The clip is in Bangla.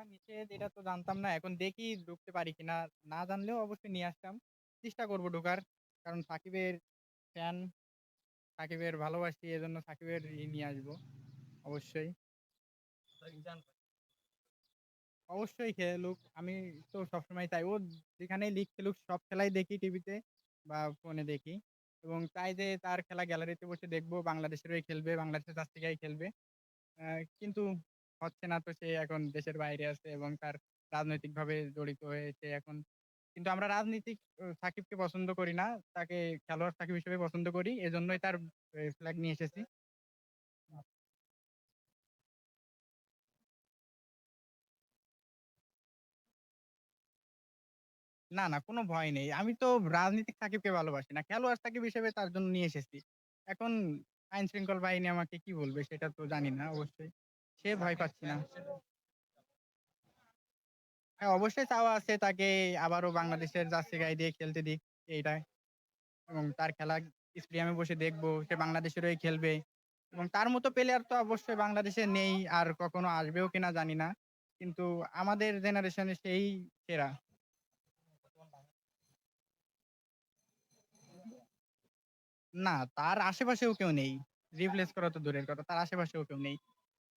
ঢোকা নিষেধ এটা তো জানতাম না। এখন দেখি ঢুকতে পারি কিনা। না জানলেও অবশ্যই নিয়ে আসতাম। চেষ্টা করব ঢোকার। কারণ সাকিবের ফ্যান, সাকিবের ভালোবাসি এজন্য সাকিবের নিয়ে আসবো অবশ্যই। অবশ্যই খেলুক। আমি তো সবসময় চাই ও যেখানেই লিগ খেলুক সব খেলাই দেখি টিভিতে বা ফোনে দেখি। এবং চাই যে তার খেলা গ্যালারিতে বসে দেখব। বাংলাদেশের হয়ে খেলবে, বাংলাদেশের জার্সি গায়ে খেলবে। আ কিন্তু হচ্ছে না তো সে এখন দেশের বাইরে আছে এবং তার রাজনৈতিকভাবে জড়িত হয়েছে এখন। কিন্তু আমরা রাজনীতিক সাকিবকে পছন্দ করি না। তাকে খেলোয়াড় সাকিব হিসেবে পছন্দ করি। এজন্যই তার ফ্ল্যাগ নিয়ে এসেছি। না, না কোনো ভয় নেই। আমি তো রাজনীতিক সাকিবকে ভালোবাসি না। খেলোয়াড় সাকিব হিসেবে তার জন্য নিয়ে এসেছি। এখন আইন শৃঙ্খল বাহিনী আমাকে কি বলবে সেটা তো জানি না অবশ্যই। সে ভয় পাচ্ছি না। হ্যাঁ, অবশ্যই চাওয়া আছে তাকে আবারও বাংলাদেশের জার্সি গায়ে দিয়ে খেলতে দিক এইটাই। এবং তার খেলা স্টেডিয়ামে বসে দেখব। সে বাংলাদেশের হয়ে খেলবে। এবং তার মতো প্লেয়ার তো অবশ্যই বাংলাদেশে নেই আর কখনো আসবেও কিনা জানি না। কিন্তু আমাদের জেনারেশনে সেই সেরা। না, তার আশেপাশেও কেউ নেই। রিপ্লেস করা তো দূরের কথা। তার আশেপাশেও কেউ নেই।